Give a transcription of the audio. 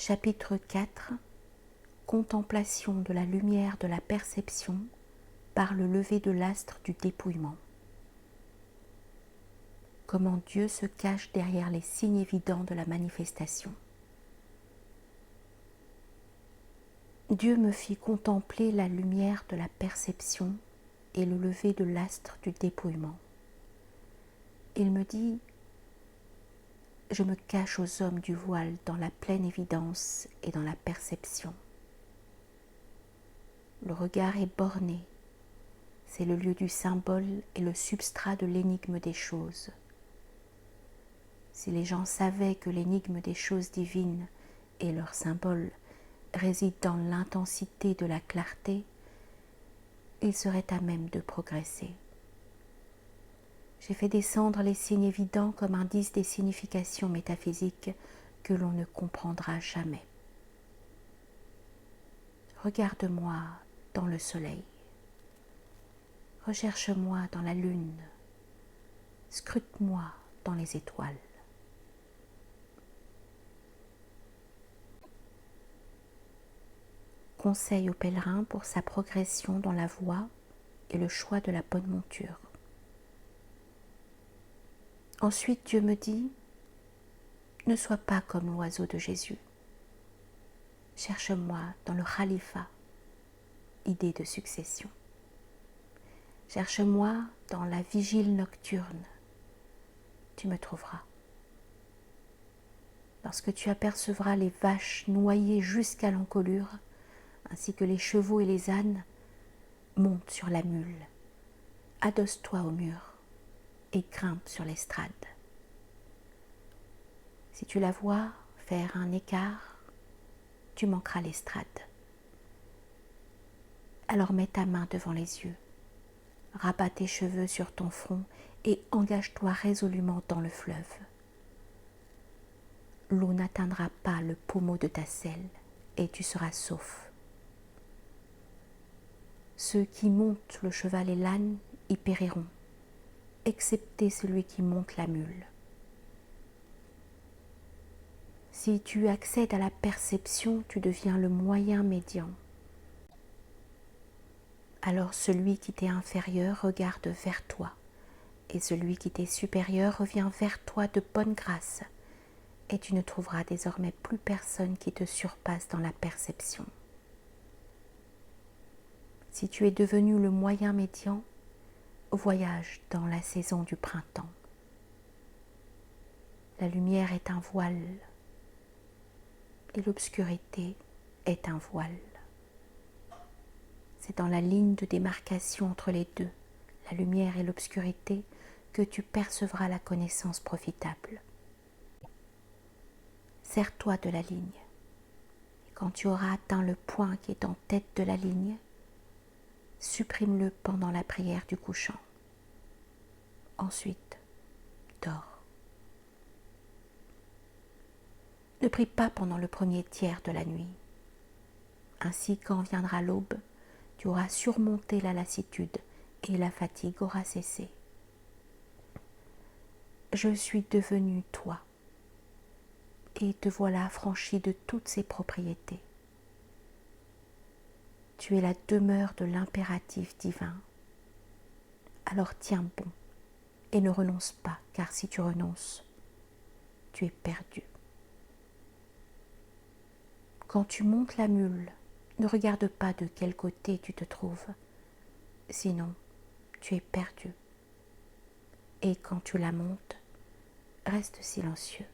Chapitre 4. Contemplation de la lumière de la perception par le lever de l'astre du dépouillement. Comment Dieu se cache derrière les signes évidents de la manifestation. Dieu me fit contempler la lumière de la perception et le lever de l'astre du dépouillement. Il me dit: je me cache aux hommes du voile dans la pleine évidence et dans la perception. Le regard est borné, c'est le lieu du symbole et le substrat de l'énigme des choses. Si les gens savaient que l'énigme des choses divines et leur symbole réside dans l'intensité de la clarté, ils seraient à même de progresser. J'ai fait descendre les signes évidents comme indice des significations métaphysiques que l'on ne comprendra jamais. Regarde-moi dans le soleil, recherche-moi dans la lune, scrute-moi dans les étoiles. Conseil au pèlerin pour sa progression dans la voie et le choix de la bonne monture. Ensuite, Dieu me dit: ne sois pas comme l'oiseau de Jésus. Cherche-moi dans le khalifa, idée de succession. Cherche-moi dans la vigile nocturne. Tu me trouveras. Lorsque tu apercevras les vaches noyées jusqu'à l'encolure, ainsi que les chevaux et les ânes, monte sur la mule, adosse-toi au mur et grimpe sur l'estrade. Si tu la vois faire un écart, tu manqueras l'estrade. Alors mets ta main devant les yeux, rabats tes cheveux sur ton front et engage-toi résolument dans le fleuve. L'eau n'atteindra pas le pommeau de ta selle et tu seras sauf. Ceux qui montent le cheval et l'âne y périront, excepté celui qui monte la mule. Si tu accèdes à la perception, tu deviens le moyen médian. Alors celui qui t'est inférieur regarde vers toi, et celui qui t'est supérieur revient vers toi de bonne grâce, et tu ne trouveras désormais plus personne qui te surpasse dans la perception. Si tu es devenu le moyen médian, voyage dans la saison du printemps. La lumière est un voile, et l'obscurité est un voile. C'est dans la ligne de démarcation entre les deux, la lumière et l'obscurité, que tu percevras la connaissance profitable. Serre-toi de la ligne, et quand tu auras atteint le point qui est en tête de la ligne, supprime-le pendant la prière du couchant. Ensuite, dors. Ne prie pas pendant le premier tiers de la nuit. Ainsi, quand viendra l'aube, tu auras surmonté la lassitude et la fatigue aura cessé. Je suis devenu toi, et te voilà affranchi de toutes ses propriétés. Tu es la demeure de l'impératif divin. Alors tiens bon et ne renonce pas, car si tu renonces, tu es perdu. Quand tu montes la mule, ne regarde pas de quel côté tu te trouves, sinon tu es perdu. Et quand tu la montes, reste silencieux.